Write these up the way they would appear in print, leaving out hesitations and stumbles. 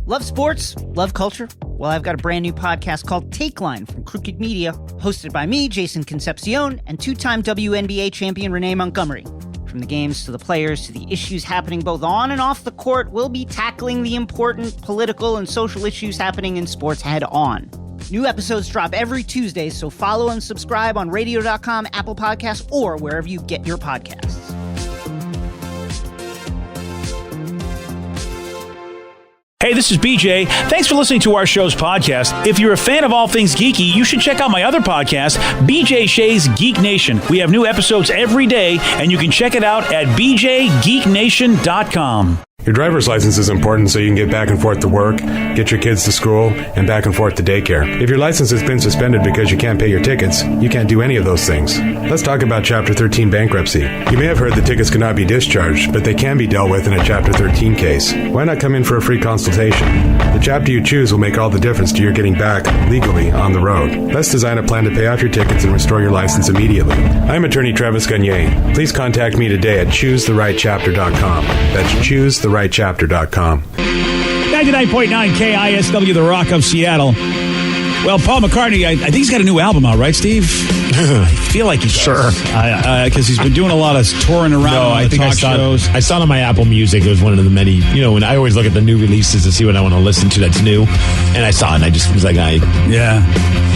Love sports? Love culture? Well, I've got a brand new podcast called Take Line from Crooked Media, hosted by me, Jason Concepcion, and two-time WNBA champion Renee Montgomery. From the games to the players to the issues happening both on and off the court, we'll be tackling the important political and social issues happening in sports head on. New episodes drop every Tuesday, so follow and subscribe on radio.com, Apple Podcasts, or wherever you get your podcasts. Hey, this is BJ. Thanks for listening to our show's podcast. If you're a fan of all things geeky, you should check out my other podcast, BJ Shea's Geek Nation. We have new episodes every day, and you can check it out at bjgeeknation.com. Your driver's license is important so you can get back and forth to work, get your kids to school, and back and forth to daycare. If your license has been suspended because you can't pay your tickets, you can't do any of those things. Let's talk about Chapter 13 bankruptcy. You may have heard the tickets cannot be discharged, but they can be dealt with in a Chapter 13 case. Why not come in for a free consultation? The chapter you choose will make all the difference to your getting back, legally, on the road. Let's design a plan to pay off your tickets and restore your license immediately. I'm attorney Travis Gagne. Please contact me today at choosetherightchapter.com. That's choosetherightchapter.com. 99.9 KISW, The Rock of Seattle. Well, Paul McCartney, I think he's got a new album out, right, Steve? I feel like he does. Sure. Because he's been doing a lot of touring around on talk shows. I saw it on my Apple Music. It was one of the many, when I always look at the new releases to see what I want to listen to that's new. And I saw it, and I just was like, I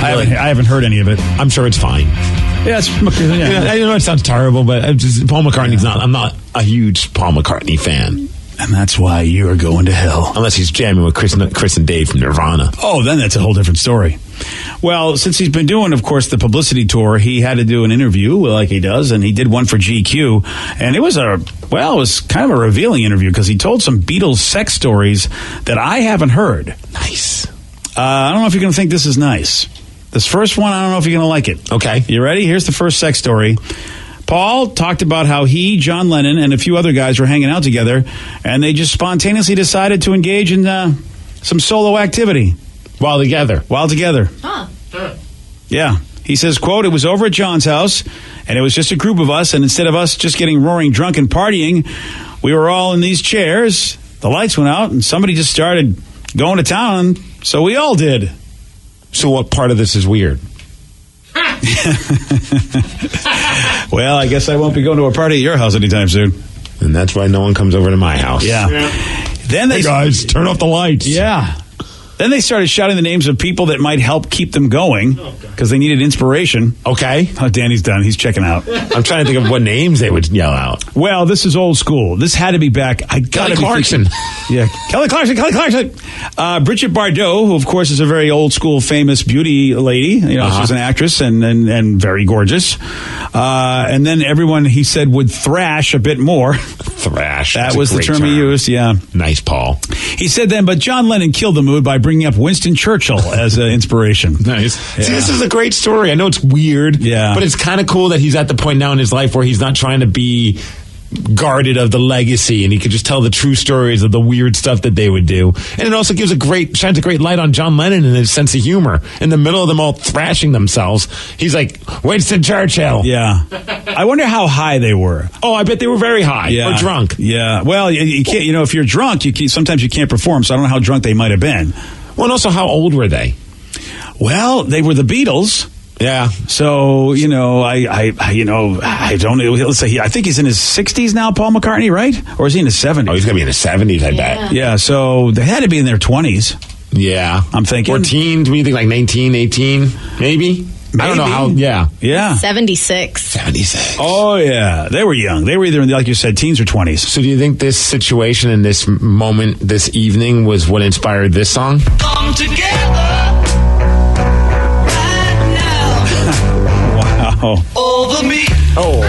haven't heard any of it. I'm sure it's fine. Yeah, I know it sounds terrible, but Paul McCartney's not. I'm not a huge Paul McCartney fan. And that's why you're going to hell. Unless he's jamming with Chris and Dave from Nirvana. Oh, then that's a whole different story. Well, since he's been doing, of course, the publicity tour, he had to do an interview like he does, and he did one for GQ. And it was kind of a revealing interview because he told some Beatles sex stories that I haven't heard. Nice. I don't know if you're going to think this is nice. This first one, I don't know if you're going to like it. Okay. You ready? Here's the first sex story. Paul talked about how he, John Lennon, and a few other guys were hanging out together, and they just spontaneously decided to engage in some solo activity. While together. Huh. Yeah. He says, quote, "It was over at John's house, and it was just a group of us, and instead of us just getting roaring drunk and partying, we were all in these chairs, the lights went out, and somebody just started going to town, so we all did." So what part of this is weird? Well, I guess I won't be going to a party at your house anytime soon. And that's why no one comes over to my house. Yeah. Then hey guys, turn off the lights. Yeah. Then they started shouting the names of people that might help keep them going because they needed inspiration. Okay. Oh, Danny's done. He's checking out. I'm trying to think of what names they would yell out. Well, this is old school. This had to be back. Kelly Clarkson. Yeah, Kelly Clarkson. Bridget Bardot, who, of course, is a very old school, famous beauty lady. She's an actress and very gorgeous. And then everyone, he said, would thrash a bit more. Thrash. That was the term he used, yeah. Nice, Paul. He said then, but John Lennon killed the mood by bringing up Winston Churchill as an inspiration. Nice. Yeah. See, this is a great story. I know it's weird, but it's kind of cool that he's at the point now in his life where he's not trying to be guarded of the legacy, and he could just tell the true stories of the weird stuff that they would do. And it also shines a great light on John Lennon and his sense of humor. In the middle of them all thrashing themselves, he's like, Winston Churchill. Yeah. I wonder how high they were. Oh, I bet they were very high or drunk. Yeah. Well, you can't, if you're drunk, sometimes you can't perform, so I don't know how drunk they might have been. Well, and also, how old were they? Well, they were the Beatles. Yeah. So, I don't know. Let's say I think he's in his 60s now, Paul McCartney, right? Or is he in his 70s? Oh, he's going to be in his 70s, I bet. Yeah, so they had to be in their 20s. Yeah. I'm thinking. 14, do you think like 19, 18, maybe? I don't know how. Yeah. 76. Oh, yeah. They were young. They were either, like you said, teens or 20s. So do you think this situation and this moment, this evening, was what inspired this song? Come together. Wow. Over me. Oh.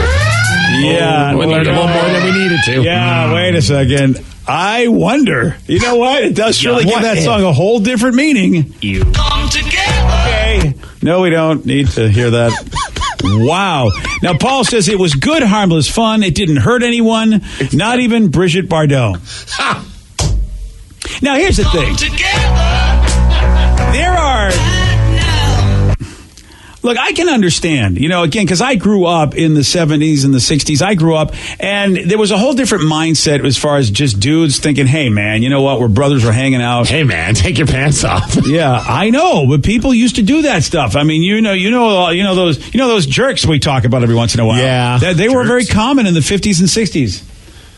Yeah. We learned a little more than we needed to. Yeah, wait a second. I wonder. You know what? It does surely give that song a whole different meaning. You come together. Okay. No, we don't need to hear that. Wow. Now, Paul says it was good, harmless fun. It didn't hurt anyone, not even Bridget Bardot. Now, here's the thing. There are... Look, I can understand, again, because I grew up in the 70s and the 60s. I grew up, and there was a whole different mindset as far as just dudes thinking, hey, man, you know what? We're brothers, we're hanging out. Hey, man, take your pants off. Yeah, I know, but people used to do that stuff. I mean, those jerks we talk about every once in a while. Yeah. They were very common in the 50s and 60s.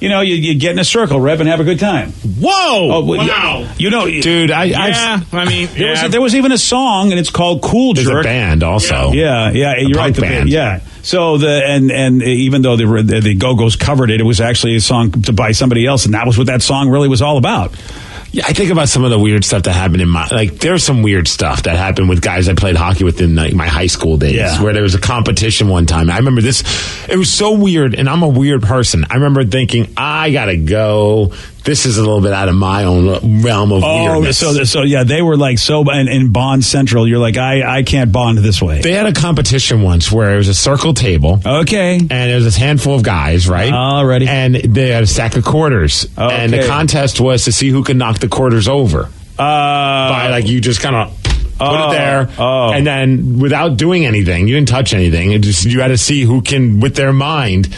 You get in a circle, Rev, and have a good time. Whoa! Oh, wow! Dude, there was even a song, and it's called Cool Jerk. There's a band also. Yeah, you're right. Punk band. Yeah. So and even though the Go-Go's covered it, it was actually a song by somebody else, and that was what that song really was all about. Yeah, I think about some of the weird stuff that happened there's some weird stuff that happened with guys I played hockey with in my high school days, where there was a competition one time. I remember this, it was so weird, and I'm a weird person. I remember thinking, I gotta go. This is a little bit out of my own realm of weirdness. So yeah, they were like in Bond Central. You're like, I can't bond this way. They had a competition once where it was a circle table. Okay. And there was this handful of guys, right? Already. And they had a stack of quarters. Okay. And the contest was to see who could knock the quarters over. By you just kind of put it there, and then without doing anything, you didn't touch anything. You had to see who can, with their mind,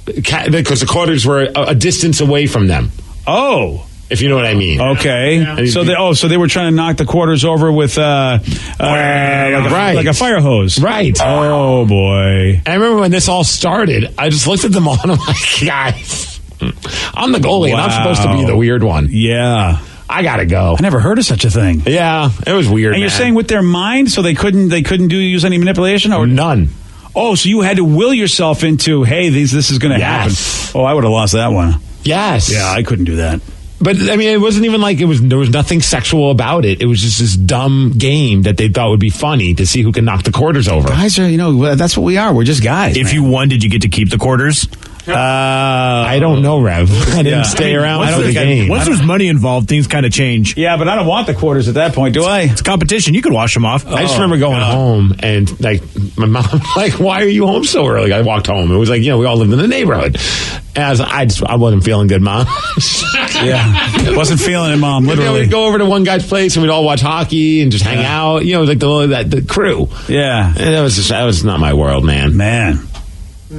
because the quarters were a distance away from them. Oh, if you know what I mean. Okay. Yeah. So they were trying to knock the quarters over with like a fire hose. Right. Oh boy. I remember when this all started, I just looked at them all and I'm like, guys, I'm the goalie and I'm supposed to be the weird one. Yeah. I gotta go. I never heard of such a thing. Yeah, it was weird. And you're saying with their mind, so they couldn't use any manipulation or none. Oh, so you had to will yourself into, hey, this is going to happen. Oh, I would have lost that one. Yes. Yeah, I couldn't do that. But I mean, it wasn't even like there was nothing sexual about it. It was just this dumb game that they thought would be funny to see who can knock the quarters over. Guys are, that's what we are. We're just guys. If you won, did you get to keep the quarters? I don't know, Rev. I didn't stay around for the game. Once there's money involved, things kind of change. Yeah, but I don't want the quarters at that point, do I? It's competition. You could wash them off. I just remember going home and my mom why are you home so early? I walked home. It was we all lived in the neighborhood. And I wasn't feeling good, Mom. Yeah, wasn't feeling it, Mom. Literally, we'd go over to one guy's place and we'd all watch hockey and just hang out. The crew. Yeah, and that was not my world, man.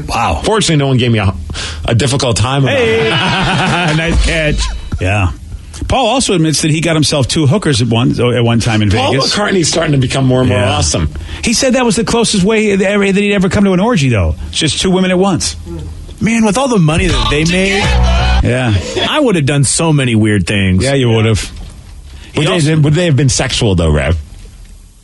Wow. Fortunately, no one gave me a difficult time about it. Nice catch. Yeah. Paul also admits that he got himself 2 hookers at one time in Paul Vegas. Paul McCartney's starting to become more and more awesome. He said that was the closest way that he'd ever come to an orgy, though. It's just 2 women at once. Man, with all the money that they made, I would have done so many weird things. Yeah, you would have. Would they have been sexual, though, Rev?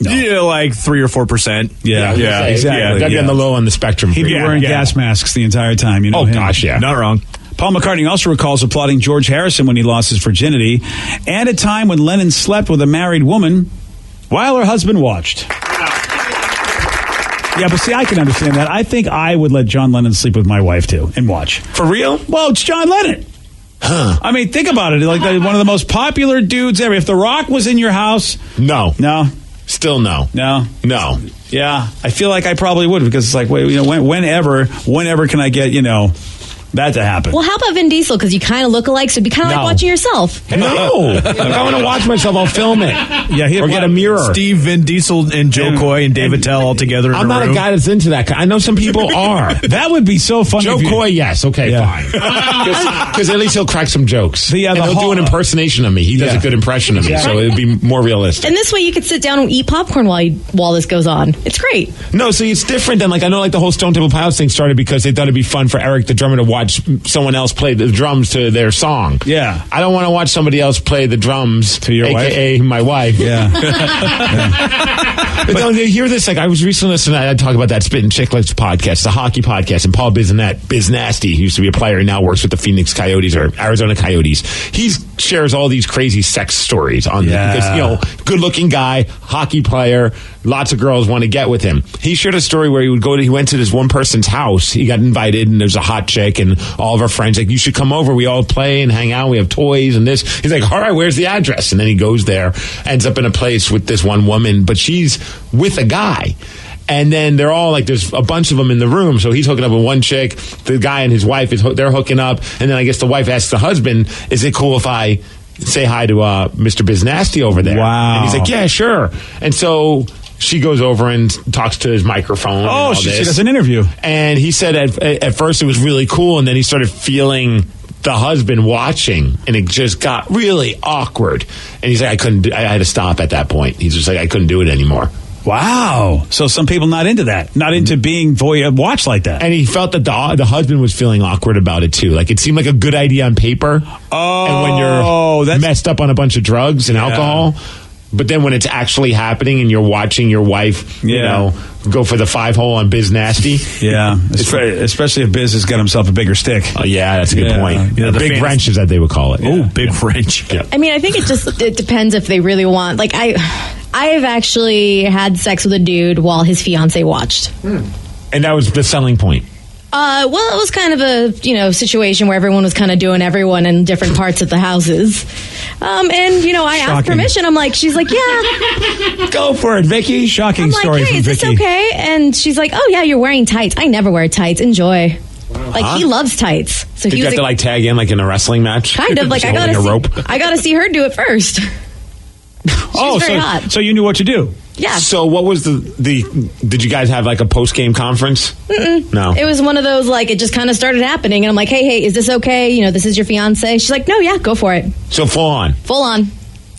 No. Yeah, like 3 or 4%. Yeah, exactly. That'd be on the low on the spectrum. He'd be wearing gas masks the entire time. You know him. Gosh, yeah. Not wrong. Paul McCartney also recalls applauding George Harrison when he lost his virginity, and a time when Lennon slept with a married woman while her husband watched. Yeah, but see, I can understand that. I think I would let John Lennon sleep with my wife, too, and watch. For real? Well, it's John Lennon. Huh. I mean, think about it. Like one of the most popular dudes ever. If The Rock was in your house... No. Still no. No. Yeah, I feel like I probably would, because it's like, whenever can I get, that to happen? Well, how about Vin Diesel? Because you kind of look alike, so it'd be kind of like watching yourself. No. If I want to watch myself, I'll film it. Yeah, or get a mirror. Steve, Vin Diesel, and Joe Coy and David Tell all together in I'm not room. a guy that's into that. I know some people are. That would be so funny. Joe Coy, yes. Okay, fine. Because at least he'll crack some jokes. And he'll do an impersonation of me. He does a good impression of me, so it would be more realistic. And this way you could sit down and eat popcorn while this goes on. It's great. No, so it's different than, I know the whole Stone Temple Pilots thing started because they thought it'd be fun for Eric, the drummer, to watch someone else play the drums to their song. Yeah. I don't want to watch somebody else play the drums to your AKA wife? my wife. Yeah. But don't you hear this? I was recently listening, I talk about that Spittin' Chicklets podcast, the hockey podcast, and Paul Biz Nasty, who used to be a player and now works with the Phoenix Coyotes or Arizona Coyotes. He shares all these crazy sex stories on because, good looking guy, hockey player, lots of girls want to get with him. He shared a story where he went to this one person's house. He got invited and there's a hot chick and all of our friends you should come over. We all play and hang out. We have toys and this. He's like, all right, where's the address? And then he goes there, ends up in a place with this one woman, but she's with a guy. And then they're all there's a bunch of them in the room. So he's hooking up with one chick. The guy and his wife, they're hooking up. And then I guess the wife asks the husband, is it cool if I say hi to Mr. Biz Nasty over there? Wow. And he's like, yeah, sure. And so she goes over and talks to his microphone. Oh, she does an interview. And he said at first it was really cool, and then he started feeling the husband watching, and it just got really awkward. And he's like, I had to stop at that point. He's just like, I couldn't do it anymore. Wow. So some people not into that, not into being watched like that. And he felt that the husband was feeling awkward about it too. Like it seemed like a good idea on paper. Oh, and when you're messed up on a bunch of drugs and alcohol, but then when it's actually happening and you're watching your wife, you know, go for the 5-hole on Biz Nasty. Yeah. Especially if Biz has got himself a bigger stick. Oh, yeah, that's a good point. Yeah, the big wrench is that they would call it. Oh, big wrench. I mean, I think it depends if they really want. Like, I've actually had sex with a dude while his fiance watched. And that was the selling point. Well, it was kind of a, situation where everyone was kind of doing everyone in different parts of the houses. And, I asked permission. I'm like, she's like, yeah. Go for it, Vicky. Shocking I'm like, story hey, from is Vicky. this okay? And she's like, oh, yeah, you're wearing tights. I never wear tights. Enjoy. Like, he loves tights. So Did he you was have to, like, tag in, like, in a wrestling match? kind of. Like, I gotta see her do it first. Very hot. So you knew what to do. Yeah. So what was did you guys have like a post-game conference? No. It was one of those, like, it just kind of started happening. And I'm like, hey, is this okay? This is your fiance. She's like, no, yeah, go for it. So full on. Full on.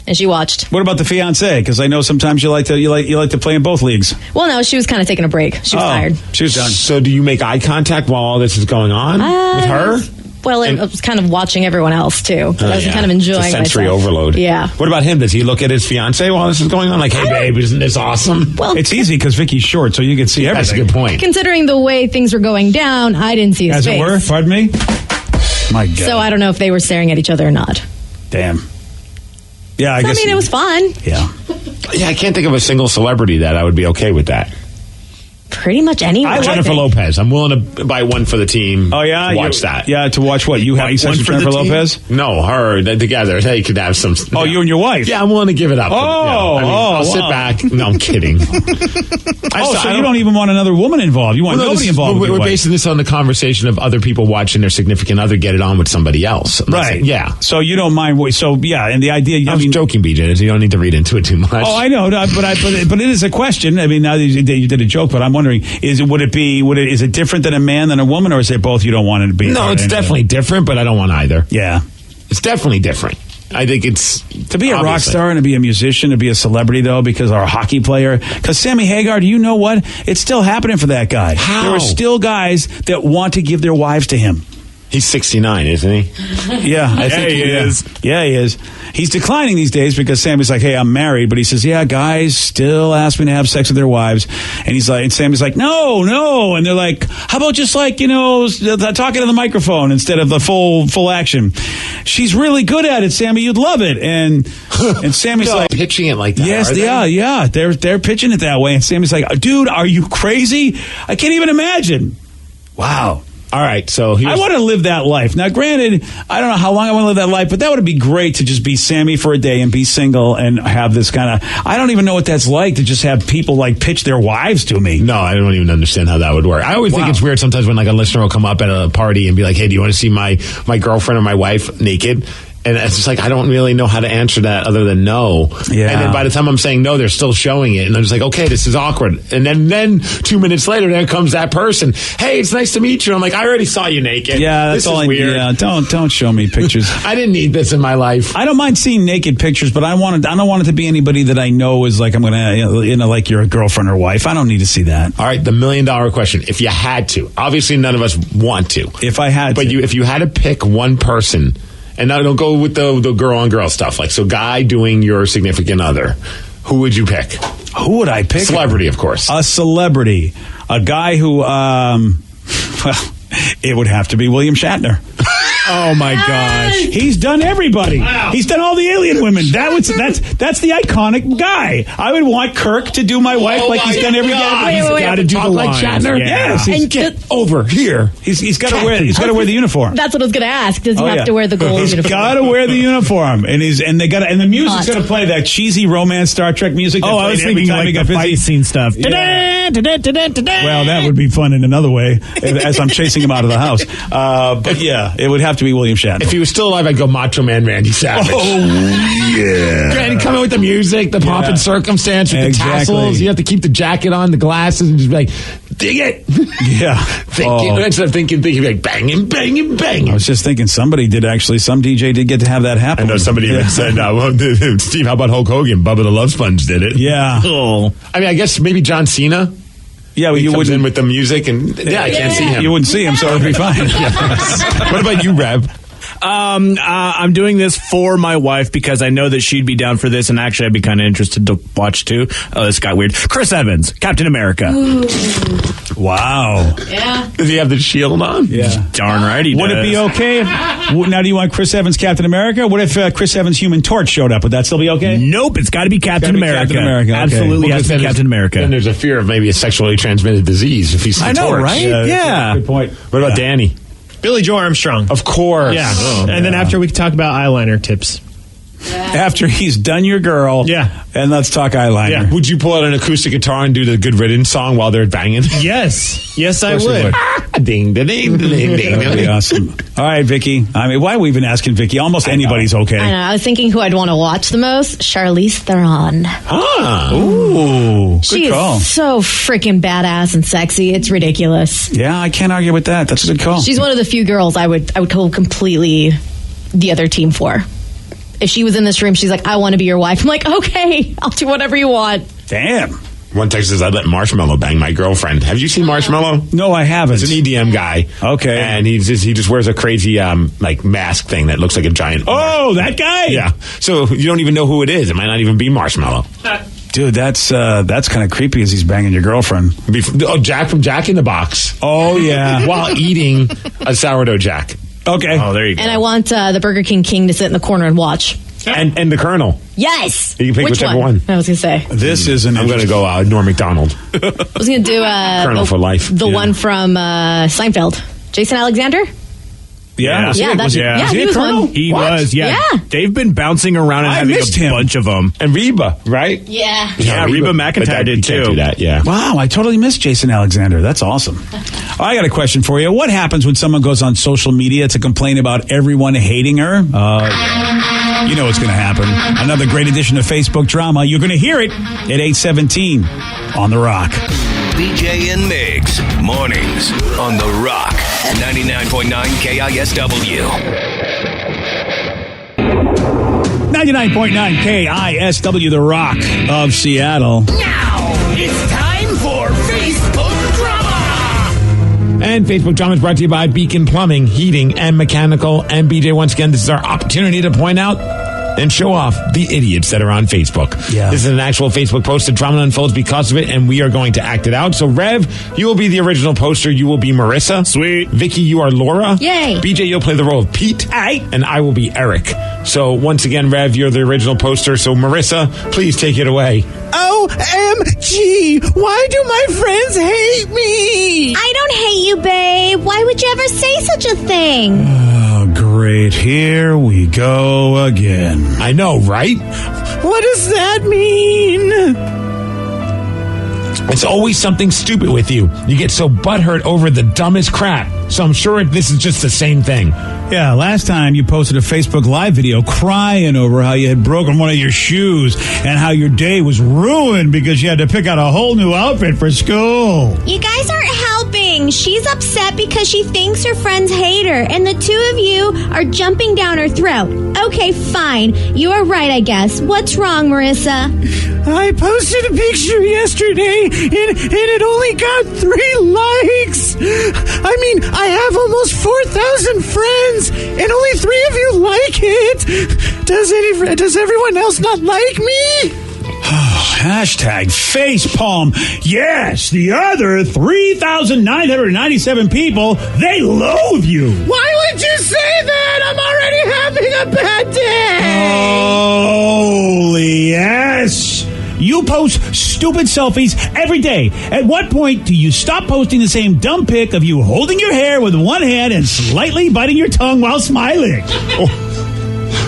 And she watched. What about the fiance? Because I know sometimes you like to play in both leagues. Well, no, she was kind of taking a break. She was tired. She was done. So do you make eye contact while all this is going on with her? Well, I was kind of watching everyone else, too. I was kind of enjoying it's a sensory myself. overload. Yeah. What about him? Does he look at his fiance while this is going on? Like, hey, babe, isn't this awesome? Well, it's easy because Vicky's short, so you can see everything. That's a good point. Considering the way things were going down, I didn't see his As face. it were? Pardon me? My God. So I don't know if they were staring at each other or not. Damn. Yeah, I guess. I mean, it was fun. Yeah. Yeah, I can't think of a single celebrity that I would be okay with that. Pretty much anyone. Jennifer Lopez. I'm willing to buy one for the team. Oh, yeah? To watch that. Yeah, to watch what? You having sex with Jennifer Lopez? No, her. Together. They could have some. Oh, you and your wife? Yeah, I'm willing to give it up. I'll sit wow. back. No, I'm kidding. So you don't even want another woman involved. You want nobody involved with your We're wife. basing this on the conversation of other people watching their significant other get it on with somebody else. Right. Yeah. So you don't mind. So, yeah, and the idea. I was joking, BJ. So you don't need to read into it too much. Oh, I know, but it is a question. I mean, now that you did a joke, but I'm wondering: is it different than a man than a woman, or is it both? You don't want it to be? No, it's definitely different, but I don't want either. Yeah, it's definitely different. I think it's to be a rock star and to be a musician, to be a celebrity though, because our hockey player, because Sammy Hagar, do you know what? It's still happening for that guy. How? There are still guys that want to give their wives to him. He's 69, isn't he? Yeah, I think he is. Yeah, he is. He's declining these days because Sammy's like, hey, I'm married. But he says, yeah, guys still ask me to have sex with their wives. And Sammy's like, no. And they're like, how about just like, talking to the microphone instead of the full action. She's really good at it, Sammy. You'd love it. And Sammy's like, pitching it like that. Yes, yeah. They're pitching it that way. And Sammy's like, dude, are you crazy? I can't even imagine. Wow. All right, so I want to live that life. Now, granted, I don't know how long I want to live that life, but that would be great to just be Sammy for a day and be single and have this kind of. I don't even know what that's like to just have people like pitch their wives to me. No, I don't even understand how that would work. I always think it's weird sometimes when like a listener will come up at a party and be like, "Hey, do you want to see my girlfriend or my wife naked?" And it's just like, I don't really know how to answer that other than no. Yeah. And then by the time I'm saying no, they're still showing it. And I'm just like, okay, this is awkward. And then 2 minutes later, there comes that person. Hey, it's nice to meet you. I'm like, I already saw you naked. Yeah, that's this all is weird. Yeah, don't show me pictures. I didn't need this in my life. I don't mind seeing naked pictures, but I don't want it to be anybody that I know is like, I'm going to, like your girlfriend or wife. I don't need to see that. All right, the $1 million question. If you had to, obviously none of us want to. If I had to. But if you had to pick one person, and now don't go with the girl on girl stuff. Like, so guy doing your significant other, who would you pick? Who would I pick? Celebrity, of course. A celebrity. A guy who, well, it would have to be William Shatner. Oh my gosh! He's done everybody. Wow. He's done all the alien women. That's the iconic guy. I would want Kirk to do my wife like he's done every guy. Wait. He's got to do the like lines. Shatner. Yeah. Yes, And get over here. He's got to wear. He's got to wear the uniform. That's what I was going to ask. Does he have to wear the gold uniform? He's got to wear the uniform, and the music's going to play that cheesy romance Star Trek music. I was thinking like the fight scene stuff. Yeah. Well, that would be fun in another way, as I'm chasing him out of the house. But yeah, it would have to be William Shatner. If he was still alive, I'd go Macho Man Randy Savage. Oh, yeah. Granny, come with the music, the pomp and circumstance with Exactly. the tassels. You have to keep the jacket on, the glasses, and just be like, dig it. Yeah. Instead of thinking like banging, banging, banging. I was just thinking some DJ did get to have that happen. I know somebody even said, Steve, how about Hulk Hogan? Bubba the Love Sponge did it. Yeah. Oh. I mean, I guess maybe John Cena. Yeah, well, He you comes wouldn't in with the music, and I can't see him. You wouldn't see him, so it'd be fine. What about you, Rev? I'm doing this for my wife because I know that she'd be down for this, and actually I'd be kind of interested to watch too. Oh, this got weird. Chris Evans, Captain America. Ooh. Wow. Yeah. Does he have the shield on? Yeah. Darn right he Would does. it be okay? Now, do you want Chris Evans Captain America? What if Chris Evans Human Torch showed up? Would that still be okay? Nope, it's got to be Captain Gotta be America. Captain America, okay. Absolutely Well, has to be Captain America. Then there's a fear of maybe a sexually transmitted disease if he's the I know, torch. right? that's Yeah. a good point. What about Danny? Billy Joe Armstrong. Of course. Yeah. And then after we can talk about eyeliner tips. After he's done your girl. Yeah. And let's talk eyeliner. Yeah. Would you pull out an acoustic guitar and do the Good Riddance song while they're banging? Yes. Yes, I Of course you would. Ding, ding, ding, ding, ding. That'd be awesome. All right, Vicky. I mean, why are we even asking Vicky? Almost anybody's okay. I know. I was thinking who I'd want to watch the most. Charlize Theron. Ah. Ooh, good She call. is so freaking badass and sexy. It's ridiculous. Yeah, I can't argue with that. That's a good call. She's one of the few girls I would go completely the other team for. If she was in this room, she's like, I want to be your wife. I'm like, okay, I'll do whatever you want. Damn. One text says, I'd let Marshmallow bang my girlfriend. Have you seen Marshmallow? No, I haven't. He's an EDM guy. Okay. And he just wears a crazy like mask thing that looks like a giant. Oh, that guy? Yeah. So you don't even know who it is. It might not even be Marshmallow. Dude, that's kind of creepy as he's banging your girlfriend. Jack from Jack in the Box. Oh, yeah. While eating a sourdough Jack. Okay. Oh, there you go. And I want the Burger King to sit in the corner and watch. And the Colonel. Yes. You can pick Which whichever one. I was going to say. This is an I'm going to go Norm McDonald. I was going to do Colonel for life. The Yeah. one from Seinfeld. Jason Alexander? Yeah. Was he- Yeah, was he, yeah, was he he a was colonel? one. He What? was, yeah. Yeah. They've been bouncing around and I having missed a him. bunch of them. And Reba, right? Yeah. Yeah, Reba McEntire but that- did you can't too. do that, yeah. Wow, I totally missed Jason Alexander. That's awesome. I got a question for you. What happens when someone goes on social media to complain about everyone hating her? You know what's going to happen. Another great edition of Facebook drama. You're going to hear it at 8:17 on The Rock. BJ and Migs, mornings on The Rock, 99.9 KISW. 99.9 KISW, The Rock of Seattle. Now it's time for Facebook Drama. And Facebook Drama is brought to you by Beacon Plumbing, Heating, and Mechanical. And BJ, once again, this is our opportunity to point out and show off the idiots that are on Facebook. Yeah. This is an actual Facebook post. The drama unfolds because of it, and we are going to act it out. So, Rev, you will be the original poster. You will be Marissa. Sweet. Vicky, you are Laura. Yay. BJ, you'll play the role of Pete. Aye. And I will be Eric. So, once again, Rev, you're the original poster. So, Marissa, please take it away. OMG! Why do my friends hate me? I don't hate you, babe. Why would you ever say such a thing? Oh, great. Here we go again. I know, right? What does that mean? It's always something stupid with you. You get so butthurt over the dumbest crap. So I'm sure this is just the same thing. Yeah, last time you posted a Facebook Live video crying over how you had broken one of your shoes and how your day was ruined because you had to pick out a whole new outfit for school. You guys aren't helping. She's upset because she thinks her friends hate her, and the two of you are jumping down her throat. Okay, fine. You are right, I guess. What's wrong, Marissa? I posted a picture yesterday and it only got 3 likes. I mean, I have almost 4,000 friends and only 3 of you like it. Does everyone else not like me? Hashtag facepalm. Yes, the other 3,997 people, they loathe you. Why would you say that? I'm already having a bad day. Holy yes. You post stupid selfies every day. At what point do you stop posting the same dumb pic of you holding your hair with one hand and slightly biting your tongue while smiling?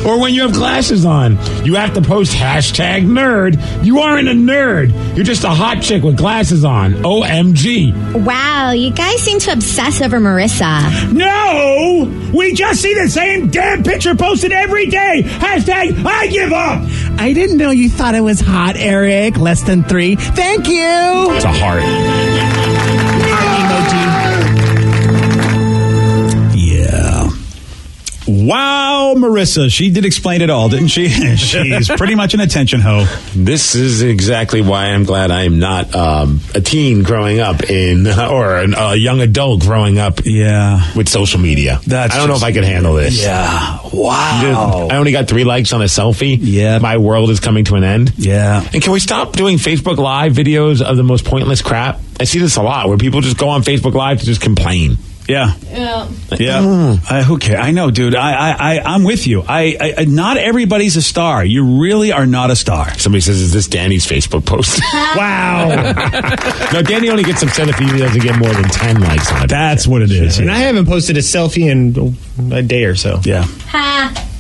Or when you have glasses on, you have to post #nerd. You aren't a nerd. You're just a hot chick with glasses on. OMG. Wow, you guys seem to obsess over Marissa. No! We just see the same damn picture posted every day. #I give up. I didn't know you thought it was hot, Eric. Less than 3. Thank you. It's a heart. Yeah. Wow, Marissa. She did explain it all, didn't she? She's pretty much an attention hoe. This is exactly why I'm glad I am not a teen growing up or a young adult growing up with social media. I don't know if I could handle this. Yeah. Wow. I only got 3 likes on a selfie. Yeah. My world is coming to an end. Yeah. And can we stop doing Facebook Live videos of the most pointless crap? I see this a lot where people just go on Facebook Live to just complain. Yeah. Who cares? I know, dude. I'm with you. Not everybody's a star. You really are not a star. Somebody says, "Is this Danny's Facebook post?" Wow. No, Danny only gets upset if he doesn't get more than 10 likes on it. That's what it is. And I haven't posted a selfie in a day or so. Yeah.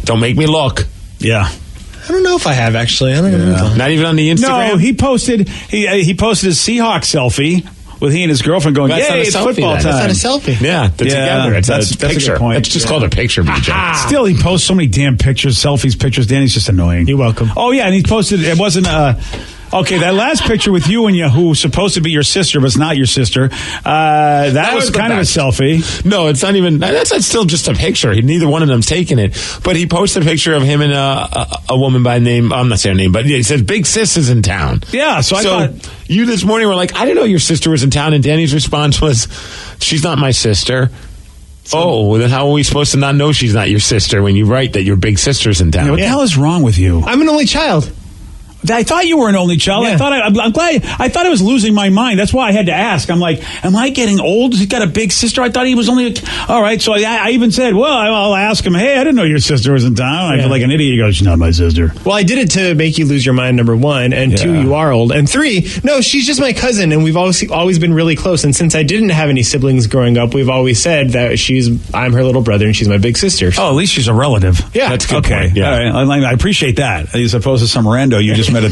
Don't make me look. Yeah. I don't know if I have, actually. I don't know. Not even on the Instagram? No, he posted his Seahawks selfie with he and his girlfriend going, That's "Yay, it's football time." That's not a selfie. Yeah, they're together. That's a that's picture. a good point. It's just called a picture, BJ. Still, he posts so many damn pictures, selfies, pictures. Danny's just annoying. You're welcome. Oh, yeah, and he posted, it wasn't, okay, that last picture with you and who's supposed to be your sister, but it's not your sister, that was kind of a selfie. No, it's not even, that's still just a picture. Neither one of them's taking it. But he posted a picture of him and a woman by name, I'm not saying her name, but he says, "Big Sis is in town." Yeah, so I thought... You this morning were like, "I didn't know your sister was in town," and Danny's response was, "She's not my sister." Well, then how are we supposed to not know she's not your sister when you write that your big sister's in town? What the hell is wrong with you? I'm an only child. I thought you were an only child. Yeah. I'm glad. I thought I was losing my mind. That's why I had to ask. I'm like, am I getting old? Has he got a big sister? I thought he was only all right. So I even said, well, I'll ask him, hey, I didn't know your sister was in town. I feel like an idiot. He goes, "She's not my sister." Well, I did it to make you lose your mind, number 1. And 2, you are old. And 3, no, she's just my cousin. And we've always been really close. And since I didn't have any siblings growing up, we've always said that I'm her little brother and she's my big sister. Oh, at least she's a relative. Yeah. That's a good okay. point. Yeah. All right. I appreciate that. As opposed to some rando you just met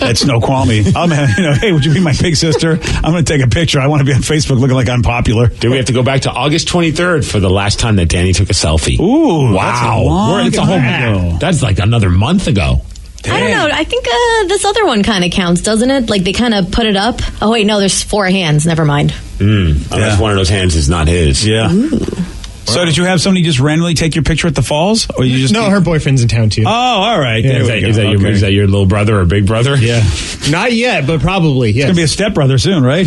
at Snoqualmie. Hey, would you be my big sister? I'm going to take a picture. I want to be on Facebook looking like I'm popular. Do we have to go back to August 23rd for the last time that Danny took a selfie? Ooh, wow. That's a whole ago. That's like another month ago. I don't know. I think this other one kind of counts, doesn't it? Like they kind of put it up. Oh, wait, no, there's 4 hands. Never mind. Unless one of those hands is not his. Yeah. Ooh. So did you have somebody just randomly take your picture at the falls? Or you just her boyfriend's in town, too. Oh, all right. Yeah, Is that your little brother or big brother? Yeah. Not yet, but probably, yes. It's going to be a stepbrother soon, right?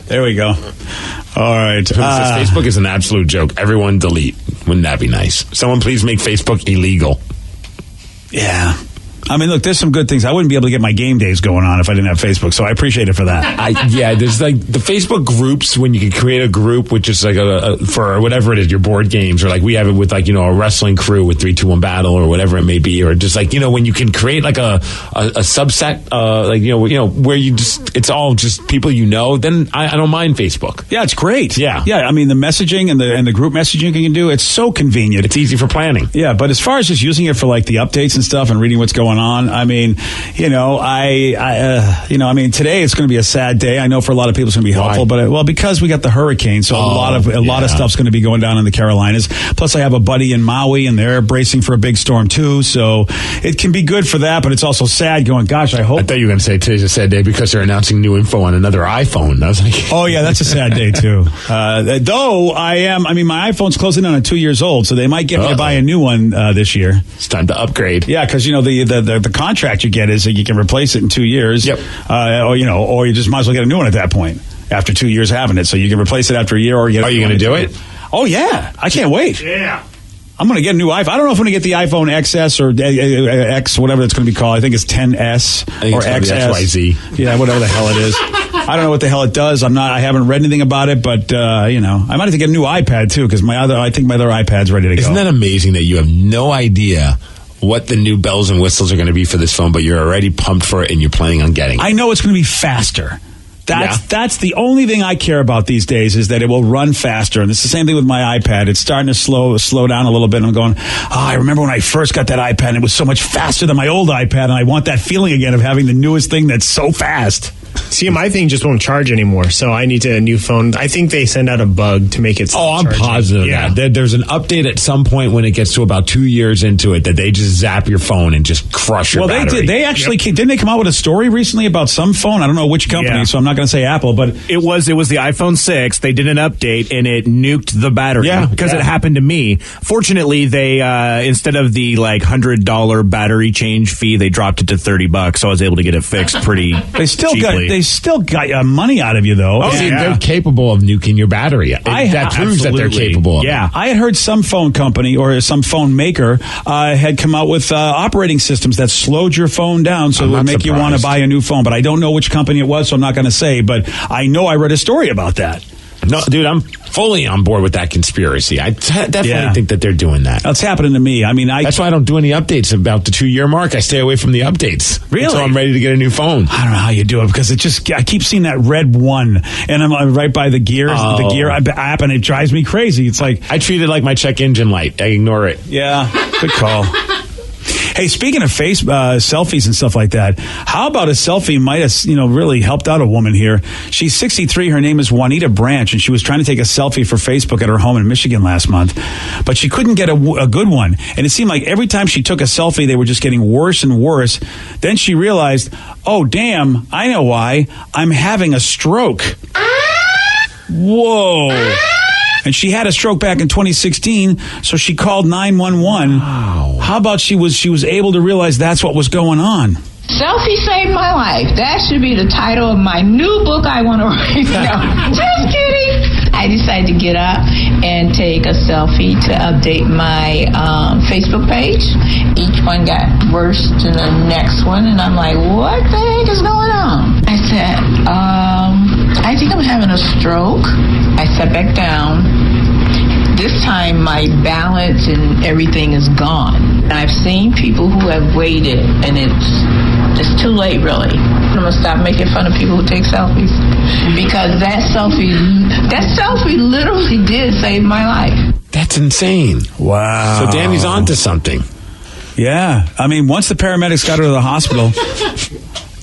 There we go. All right. Facebook is an absolute joke. Everyone delete. Wouldn't that be nice? Someone please make Facebook illegal. Yeah. I mean, look, there's some good things. I wouldn't be able to get my game days going on if I didn't have Facebook, so I appreciate it for that. There's like the Facebook groups when you can create a group, which is like for whatever it is, your board games, or like we have it with like, a wrestling crew with 3, 2, 1 battle or whatever it may be, or just like, when you can create like a subset, where you just, it's all just people then I don't mind Facebook. Yeah, it's great. Yeah. Yeah, I mean, the messaging and the group messaging you can do, it's so convenient. It's easy for planning. Yeah, but as far as just using it for like the updates and stuff and reading what's going on, I mean, today it's going to be a sad day. I know for a lot of people it's going to be helpful, but because we got the hurricane, so a lot of stuff's going to be going down in the Carolinas. Plus, I have a buddy in Maui, and they're bracing for a big storm too. So it can be good for that, but it's also sad. Going, gosh, I hope. I thought you were going to say today's a sad day because they're announcing new info on another iPhone. I was like, oh yeah, that's a sad day too. Though my iPhone's closing in on 2 years old, so they might get me to buy a new one this year. It's time to upgrade. Yeah, because the contract you get is that you can replace it in 2 years. Yep. Or you just might as well get a new one at that point after 2 years having it. So you can replace it after a year. Or are you going to do it? Oh yeah, I can't wait. Yeah. I'm going to get a new iPhone. I don't know if I'm going to get the iPhone XS or X, whatever it's going to be called. I think it's 10S or XS. XYZ. Yeah, whatever the hell it is. I don't know what the hell it does. I haven't read anything about it, but I might have to get a new iPad too because I think my other iPad's ready to go. Isn't that amazing that you have no idea what the new bells and whistles are going to be for this phone, but you're already pumped for it and you're planning on getting it? I know it's going to be faster. That's the only thing I care about these days is that it will run faster. And it's the same thing with my iPad. It's starting to slow down a little bit. And I'm going, I remember when I first got that iPad, and it was so much faster than my old iPad. And I want that feeling again of having the newest thing that's so fast. See, my thing just won't charge anymore, so I need a new phone. I think they send out a bug to make it stop I'm positive of that. There's an update at some point when it gets to about 2 years into it that they just zap your phone and just crush your battery. They did. They actually didn't they come out with a story recently about some phone? I don't know which company, so I'm not going to say Apple, but it was the iPhone 6. They did an update and it nuked the battery. Because it happened to me. Fortunately, they instead of the $100 battery change fee, they dropped it to $30, so I was able to get it fixed pretty cheaply. They still got money out of you, though. See, they're capable of nuking your battery. That proves that they're capable of it. I had heard some phone company or some phone maker had come out with operating systems that slowed your phone down so it would make you want to buy a new phone. But I don't know which company it was, so I'm not going to say. But I know I read a story about that. No, dude, I'm fully on board with that conspiracy. I definitely think that they're doing that. That's happening to me. I mean, that's why I don't do any updates about the 2-year mark. I stay away from the updates. Really? Until I'm ready to get a new phone. I don't know how you do it because I keep seeing that red 1 and I'm right by the gear app and it drives me crazy. It's like I treat it like my check engine light. I ignore it. Yeah, good call. Hey, speaking of selfies and stuff like that, how about a selfie might have, really helped out a woman here? She's 63. Her name is Juanita Branch, and she was trying to take a selfie for Facebook at her home in Michigan last month, but she couldn't get a good one. And it seemed like every time she took a selfie, they were just getting worse and worse. Then she realized, oh, damn, I know why. I'm having a stroke. Whoa. And she had a stroke back in 2016, so she called 911. Wow. How about she was able to realize that's what was going on? Selfie saved my life. That should be the title of my new book I want to write. No, just kidding. I decided to get up and take a selfie to update my Facebook page. Each one got worse than the next one, and I'm like, what the heck is going on? I said, I think I'm having a stroke. I sat back down. This time my balance and everything is gone. I've seen people who have waited, and it's too late, really. I'm going to stop making fun of people who take selfies because that selfie literally did save my life. That's insane. Wow. So Danny's on to something. Yeah. I mean, once the paramedics got her to the hospital,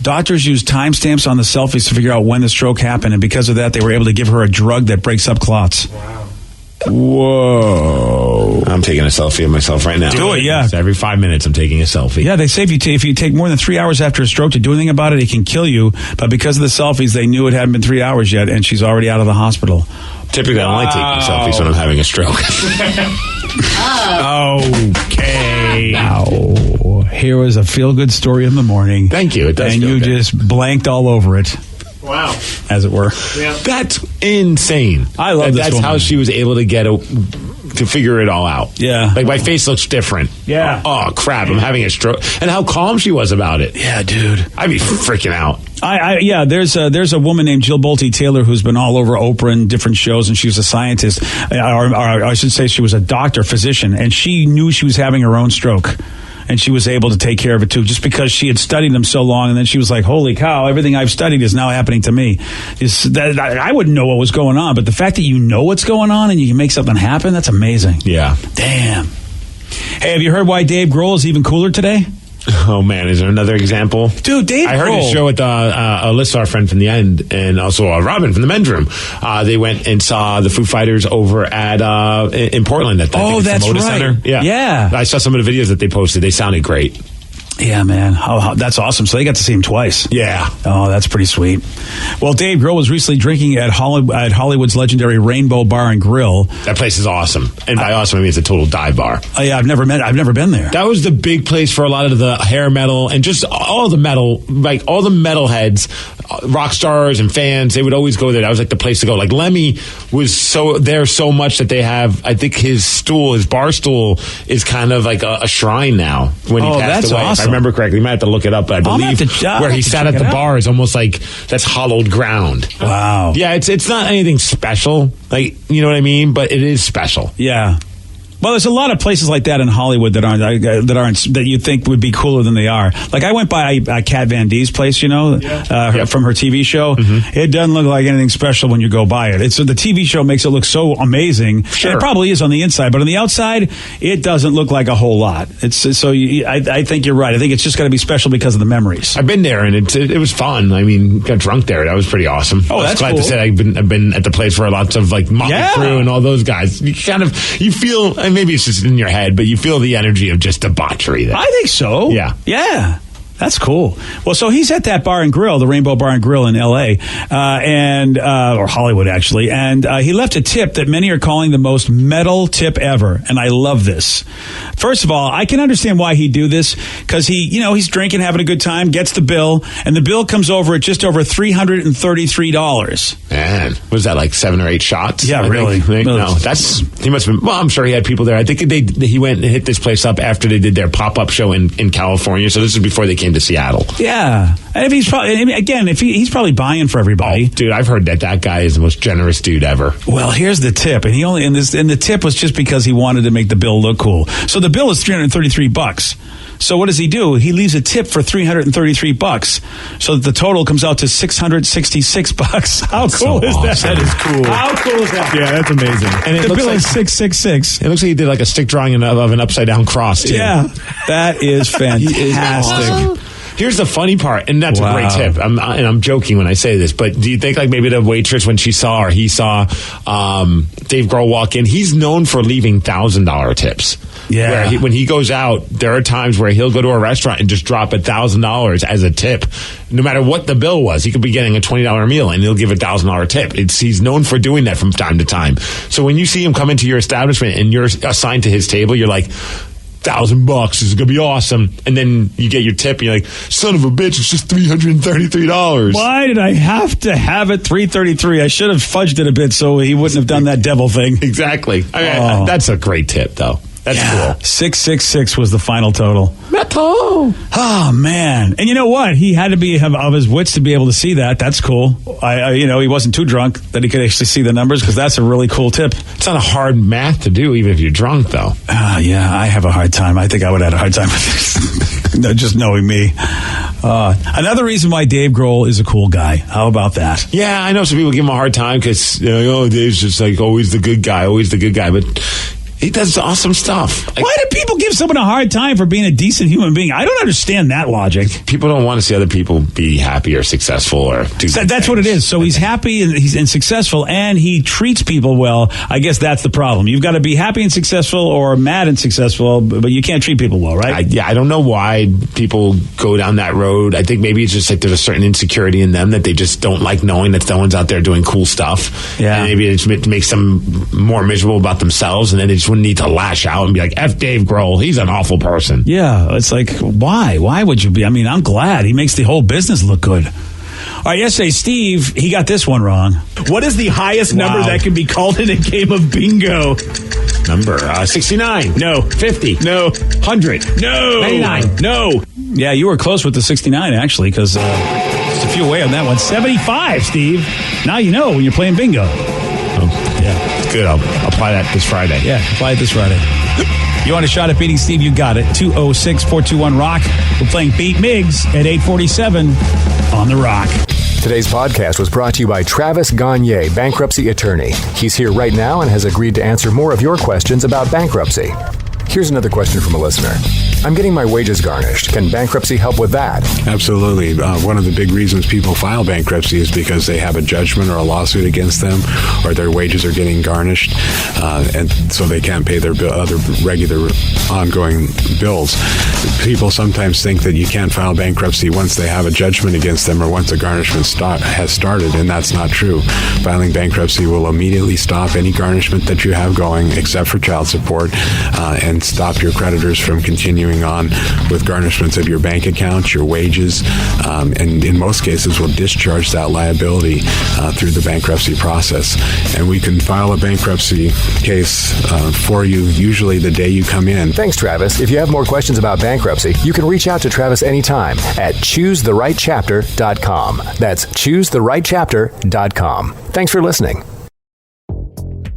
doctors used timestamps on the selfies to figure out when the stroke happened, and because of that, they were able to give her a drug that breaks up clots. Wow. Whoa. I'm taking a selfie of myself right now. Do it, yeah. So every 5 minutes, I'm taking a selfie. Yeah, they say if you take more than 3 hours after a stroke to do anything about it, it can kill you. But because of the selfies, they knew it hadn't been 3 hours yet, and she's already out of the hospital. Typically, I don't like taking selfies when I'm having a stroke. Okay. Now, here was a feel-good story in the morning. Thank you. It does and feel you good. just blanked all over it. Wow. As it were. Yeah. That's insane. I love this That's woman. how she was able to figure it all out. Yeah. Like, my face looks different. Yeah. Oh, crap. I'm having a stroke. And how calm she was about it. Yeah, dude. I'd be freaking out. There's a woman named Jill Bolte Taylor who's been all over Oprah and different shows, and she was a scientist, or I should say she was a doctor, physician, and she knew she was having her own stroke. And she was able to take care of it, too, just because she had studied them so long. And then she was like, holy cow, everything I've studied is now happening to me. I wouldn't know what was going on. But the fact that you know what's going on and you can make something happen, that's amazing. Yeah. Damn. Hey, have you heard why Dave Grohl is even cooler today? Oh, man, is there another example? Dude, Dave I heard Grohl. his show with Alyssa, our friend from the end, and also Robin from the men's room. They went and saw the Foo Fighters over at in Portland at the that's Moda right. Center. Yeah. I saw some of the videos that they posted. They sounded great. Yeah, man. That's awesome. So they got to see him twice. Yeah. Oh, that's pretty sweet. Well, Dave Grohl was recently drinking at Hollywood's legendary Rainbow Bar and Grill. That place is awesome. And by awesome, I mean it's a total dive bar. Oh, yeah, I've never been there. That was the big place for a lot of the hair metal and just all the metal, like all the metalheads, rock stars and fans. They would always go there. That was like the place to go. Like Lemmy was there so much that they have, I think his bar stool is kind of like a shrine now when he passed away. Awesome. If I remember correctly, you might have to look it up, but I believe where he sat at the bar is almost like that's hollowed ground. Wow. Yeah, it's not anything special, like, you know what I mean, but it is special. Yeah. Well, there's a lot of places like that in Hollywood that aren't that you think would be cooler than they are. Like I went by Kat Von D's place, from her TV show. Mm-hmm. It doesn't look like anything special when you go by it. The TV show makes it look so amazing. Sure. And it probably is on the inside, but on the outside, it doesn't look like a whole lot. I think you're right. I think it's just got to be special because of the memories. I've been there, and it was fun. I mean, got drunk there. That was pretty awesome. Oh, that's glad cool. to say I've been at the place where lots of like Motley Crue and all those guys. You feel, and maybe it's just in your head, but you feel the energy of just debauchery there. I think so. Yeah. That's cool. Well, so he's at that bar and grill, the Rainbow Bar and Grill in L.A., or Hollywood, actually, and he left a tip that many are calling the most metal tip ever, and I love this. First of all, I can understand why he'd do this, because he's drinking, having a good time, gets the bill, and the bill comes over at just over $333. Man, was that like 7 or 8 shots? Yeah, really? No, he must have been, well, I'm sure he had people there. I think he went and hit this place up after they did their pop-up show in California, so this is before they came to Seattle. Yeah. And if he's probably buying for everybody. Oh, dude, I've heard that guy is the most generous dude ever. Well, here's the tip. And the tip was just because he wanted to make the bill look cool. So the bill is $333. So what does he do? He leaves a tip for $333, so that the total comes out to $666. How cool is that? That is cool. How cool is that? Yeah, that's amazing. And the bill is $666. It looks like he did like a stick drawing of an upside down cross too. Yeah, that is fantastic. Here's the funny part, and that's a great tip. I'm joking when I say this, but do you think like maybe the waitress, when he saw Dave Grohl walk in, he's known for leaving $1,000 tips. Yeah. Where when he goes out, there are times where he'll go to a restaurant and just drop $1,000 as a tip, no matter what the bill was. He could be getting a $20 meal and he'll give $1,000 tip. He's known for doing that from time to time. So when you see him come into your establishment and you're assigned to his table, you're like, $1,000, this is gonna be awesome. And then you get your tip and you're like, son of a bitch, it's just $333. Why did I have to have it $333? I should have fudged it a bit so he wouldn't have done that devil thing. Exactly. That's a great tip though. That's cool. 666 was the final total. Metal. Oh man! And you know what? He had to be of his wits to be able to see that. That's cool. He wasn't too drunk that he could actually see the numbers, because that's a really cool tip. It's not a hard math to do, even if you're drunk, though. Yeah, I have a hard time. I think I would have had a hard time with this. No, just knowing me. Another reason why Dave Grohl is a cool guy. How about that? Yeah, I know some people give him a hard time because Dave's just like always the good guy, but he does awesome stuff. Why do people give someone a hard time for being a decent human being? I don't understand that logic. People don't want to see other people be happy or successful or do that's what it is. So he's happy and he's successful, and he treats people well. I guess that's the problem. You've got to be happy and successful or mad and successful, but you can't treat people well, right? I don't know why people go down that road. I think maybe it's just like there's a certain insecurity in them that they just don't like knowing that someone's out there doing cool stuff. Yeah. And maybe it makes them more miserable about themselves, and then they just wouldn't need to lash out and be like, F Dave Grohl, he's an awful person. Yeah, it's like, why? Why would you be? I mean, I'm glad he makes the whole business look good. All right, yesterday, Steve, he got this one wrong. What is the highest number that can be called in a game of bingo? Number 69. No. 50. No. 100. No. 99. No. Yeah, you were close with the 69, actually, because just a few away on that one. 75, Steve. Now you know when you're playing bingo. Oh, yeah. Good. I'll apply that this Friday. Yeah, apply it this Friday. You want a shot at beating Steve? You got it. 206-421-ROCK. We're playing Beat Miggs at 8:47 on The Rock. Today's podcast was brought to you by Travis Gagne, bankruptcy attorney. He's here right now and has agreed to answer more of your questions about bankruptcy. Here's another question from a listener. I'm getting my wages garnished. Can bankruptcy help with that? Absolutely. One of the big reasons people file bankruptcy is because they have a judgment or a lawsuit against them, or their wages are getting garnished, and so they can't pay their other regular ongoing bills. People sometimes think that you can't file bankruptcy once they have a judgment against them or once a garnishment has started, and that's not true. Filing bankruptcy will immediately stop any garnishment that you have going, except for child support, and stop your creditors from continuing on with garnishments of your bank account, your wages, and in most cases will discharge that liability through the bankruptcy process. And we can file a bankruptcy case for you usually the day you come in. Thanks, Travis. If you have more questions about bankruptcy, you can reach out to Travis anytime at choosetherightchapter.com. That's choosetherightchapter.com. Thanks for listening.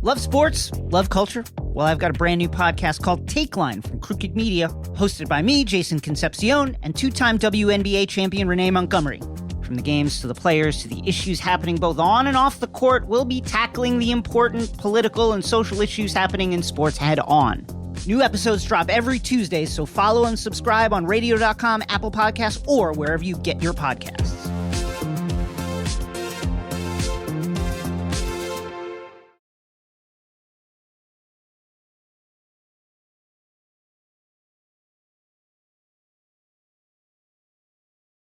Love sports? Love culture? Well, I've got a brand new podcast called Take Line from Crooked Media, hosted by me, Jason Concepcion, and two-time WNBA champion Renee Montgomery. From the games to the players to the issues happening both on and off the court, we'll be tackling the important political and social issues happening in sports head on. New episodes drop every Tuesday, so follow and subscribe on radio.com, Apple Podcasts, or wherever you get your podcasts.